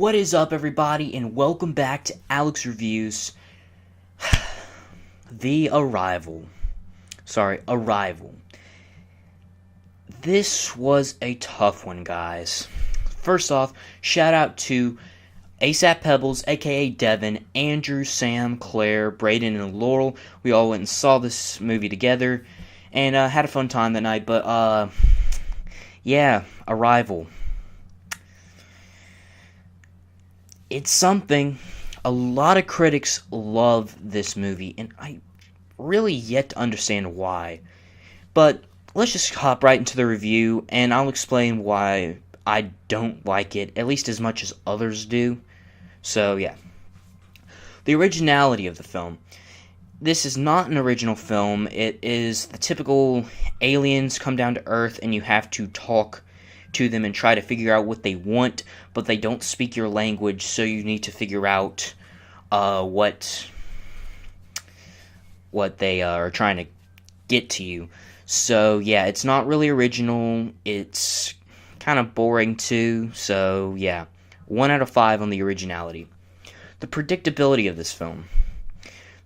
What is up, everybody, and welcome back to Alex Reviews. The Arrival. Arrival. This was a tough one, guys. First off, shout out to ASAP Pebbles, aka Devin, Andrew, Sam, Claire, Braden, and Laurel. We all went and saw this movie together and had a fun time that night, but yeah, Arrival. It's something. A lot of critics love this movie, and I really yet to understand why. But let's just hop right into the review, and I'll explain why I don't like it, at least as much as others do. So, yeah. The originality of the film. This is not an original film. It is the typical aliens come down to Earth, and you have to talk to them and try to figure out what they want, but they don't speak your language, so you need to figure out what they are trying to get to you. So yeah, it's not really original. It's kind of boring too. So yeah, 1 out of 5 on the originality. The predictability of this film.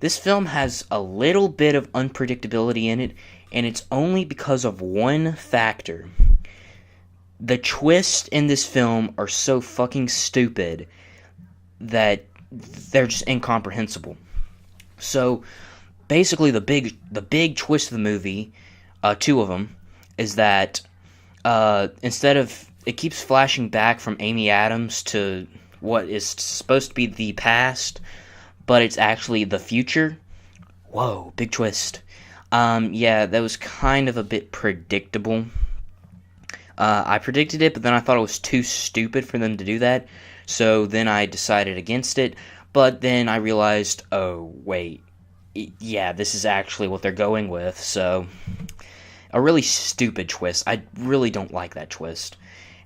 This film has a little bit of unpredictability in it, and it's only because of one factor. The twists in this film are so fucking stupid that they're just incomprehensible. So, basically, the big twist of the movie, 2 of them, is that instead of it keeps flashing back from Amy Adams to what is supposed to be the past, but it's actually the future. Whoa, big twist. Yeah, that was kind of a bit predictable. I predicted it, but then I thought it was too stupid for them to do that, so then I decided against it, but then I realized, oh, wait, yeah, this is actually what they're going with, so a really stupid twist. I really don't like that twist.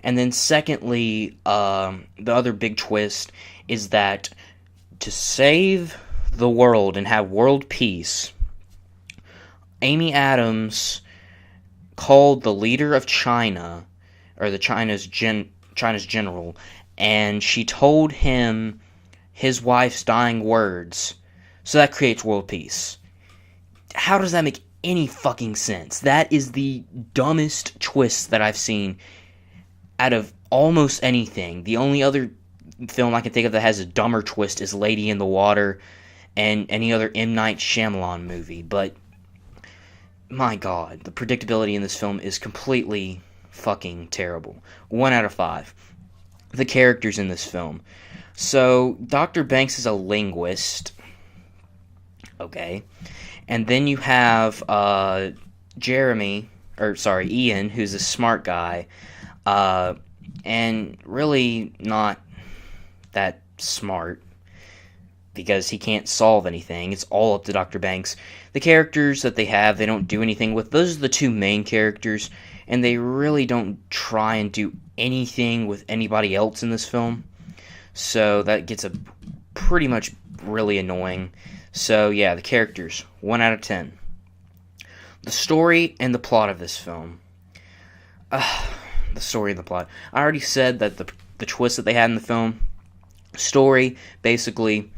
And then secondly, the other big twist is that to save the world and have world peace, Amy Adams called the leader of China, or the China's general, and she told him his wife's dying words. So that creates world peace. How does that make any fucking sense? That is the dumbest twist that I've seen out of almost anything. The only other film I can think of that has a dumber twist is Lady in the Water and any other M. Night Shyamalan movie, but my god, the predictability in this film is completely fucking terrible. 1 out of 5. The characters in this film. So, Dr. Banks is a linguist. Okay. And then you have Ian, who's a smart guy. And really not that smart, because he can't solve anything. It's all up to Dr. Banks. The characters that they have, they don't do anything with. Those are the 2 main characters, and they really don't try and do anything with anybody else in this film. So that gets a pretty much really annoying. So yeah, the characters, 1 out of 10. The story and the plot of this film. The story and the plot. I already said that the twist that they had in the film. Story, basically,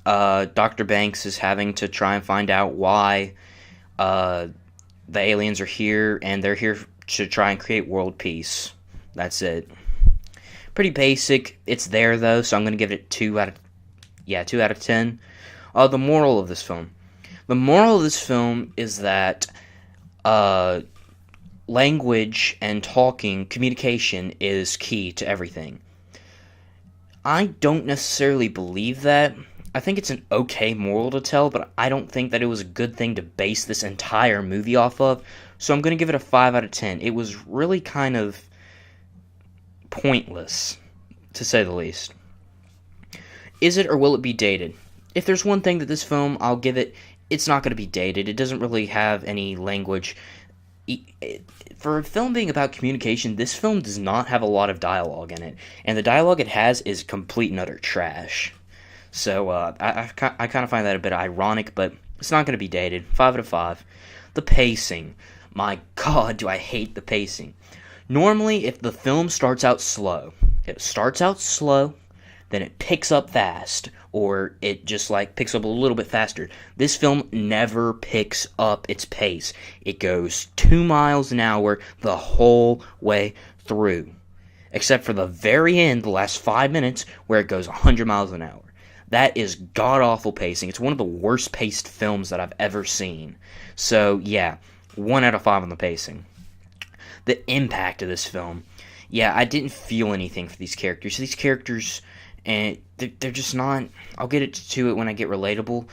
Dr. Banks is having to try and find out why the aliens are here, and they're here to try and create world peace. That's it. Pretty basic. It's there, though, so I'm going to give it 2 out of 10. The moral of this film. The moral of this film is that language and communication is key to everything. I don't necessarily believe that. I think it's an okay moral to tell, but I don't think that it was a good thing to base this entire movie off of, so I'm going to give it a 5 out of 10. It was really kind of pointless, to say the least. Is it or will it be dated? If there's one thing that this film, I'll give it, it's not going to be dated. It doesn't really have any language. For a film being about communication, this film does not have a lot of dialogue in it, and the dialogue it has is complete and utter trash. So I kind of find that a bit ironic, but it's not going to be dated. 5 out of 5. The pacing. My god, do I hate the pacing. Normally, if the film starts out slow, then it picks up fast, or it just like picks up a little bit faster. This film never picks up its pace. It goes 2 miles an hour the whole way through, except for the very end, the last 5 minutes, where it goes 100 miles an hour. That is god-awful pacing. It's one of the worst paced films that I've ever seen. So, yeah, 1 out of 5 on the pacing. The impact of this film. Yeah, I didn't feel anything for these characters. These characters, and they're just not... I'll get to it when I get relatable,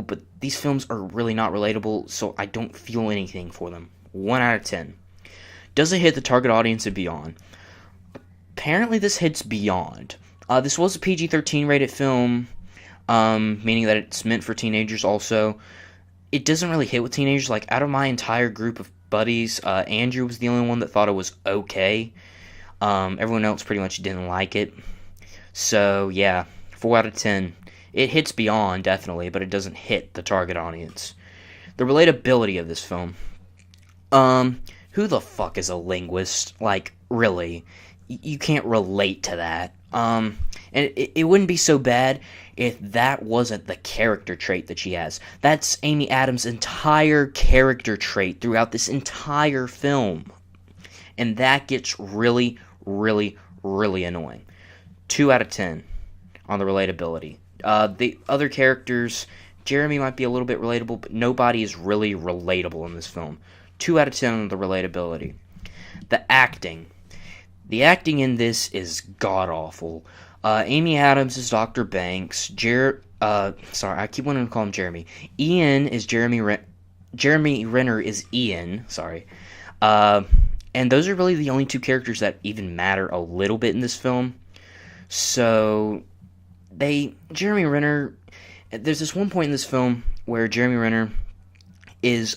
but these films are really not relatable, so I don't feel anything for them. 1 out of 10. Does it hit the target audience and beyond? Apparently this hits beyond. This was a PG-13 rated film, meaning that it's meant for teenagers also. It doesn't really hit with teenagers. Like, out of my entire group of buddies, Andrew was the only one that thought it was okay. Everyone else pretty much didn't like it. So, yeah, 4 out of 10. It hits beyond, definitely, but it doesn't hit the target audience. The relatability of this film. Who the fuck is a linguist? Like, really? You can't relate to that. And it wouldn't be so bad if that wasn't the character trait that she has. That's Amy Adams' entire character trait throughout this entire film. And that gets really, really, really annoying. 2 out of 10 on the relatability. The other characters, Jeremy might be a little bit relatable, but nobody is really relatable in this film. 2 out of 10 on the relatability. The acting. The acting in this is god-awful. Amy Adams is Dr. Banks. I keep wanting to call him Jeremy. Ian is Jeremy Renner is Ian. Sorry. And those are really the only 2 characters that even matter a little bit in this film. So, Jeremy Renner... There's this one point in this film where Jeremy Renner is,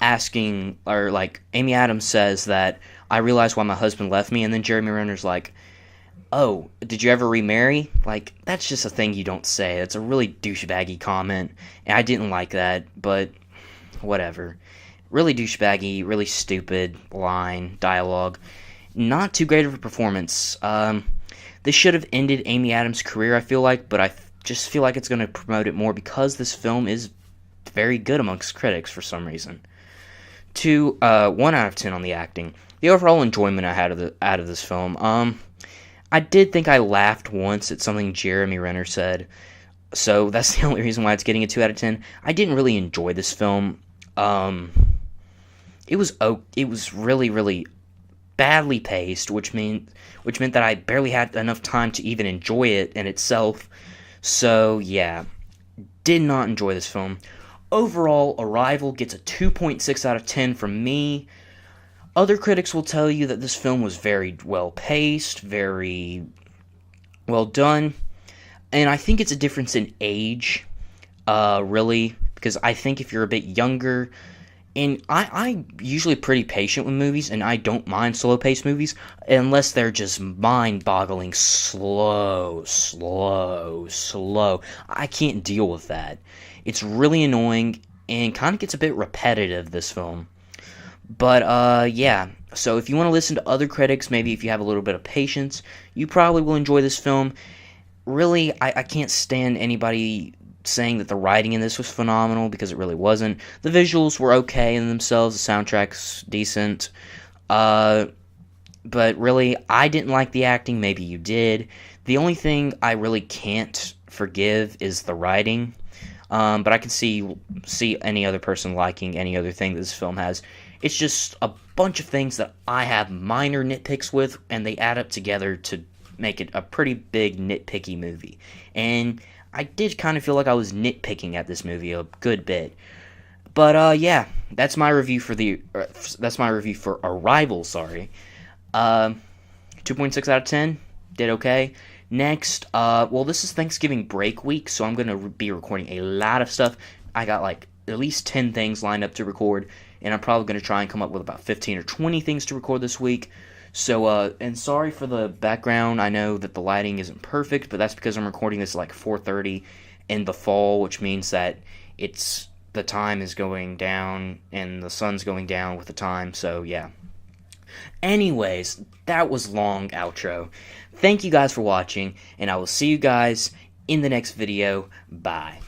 asking, or like, Amy Adams says that, I realized why my husband left me, and then Jeremy Renner's like, oh, did you ever remarry? Like, that's just a thing you don't say. That's a really douchebaggy comment, and I didn't like that, but whatever. Really douchebaggy, really stupid line, dialogue. Not too great of a performance. This should have ended Amy Adams' career, I feel like, but I just feel like it's going to promote it more because this film is very good amongst critics for some reason. 1 out of 10 on the acting. The overall enjoyment I had out of this film. I did think I laughed once at something Jeremy Renner said, so that's the only reason why it's getting a 2 out of 10. I didn't really enjoy this film. It was really, really badly paced, which meant that I barely had enough time to even enjoy it in itself. So yeah, did not enjoy this film. Overall, Arrival gets a 2.6 out of 10 from me. Other critics will tell you that this film was very well paced, very well done, and I think it's a difference in age, really, because I think if you're a bit younger, and I'm usually pretty patient with movies, and I don't mind slow-paced movies, unless they're just mind-boggling slow. I can't deal with that. It's really annoying, and kind of gets a bit repetitive, this film. But, yeah, so if you want to listen to other critics, maybe if you have a little bit of patience, you probably will enjoy this film. Really, I can't stand anybody saying that the writing in this was phenomenal, because it really wasn't. The visuals were okay in themselves, the soundtrack's decent, but really, I didn't like the acting, maybe you did. The only thing I really can't forgive is the writing, but I can see any other person liking any other thing that this film has. It's just a bunch of things that I have minor nitpicks with, and they add up together to make it a pretty big nitpicky movie. And I did kind of feel like I was nitpicking at this movie a good bit. But yeah, that's my review for Arrival. Sorry, 2.6 out of 10. Did okay. Next, well, this is Thanksgiving break week, so I'm gonna be recording a lot of stuff. I got like at least 10 things lined up to record, and I'm probably going to try and come up with about 15 or 20 things to record this week. So, and sorry for the background. I know that the lighting isn't perfect, but that's because I'm recording this at like 4:30 in the fall, which means that the time is going down, and the sun's going down with the time, so yeah. Anyways, that was long outro. Thank you guys for watching, and I will see you guys in the next video. Bye.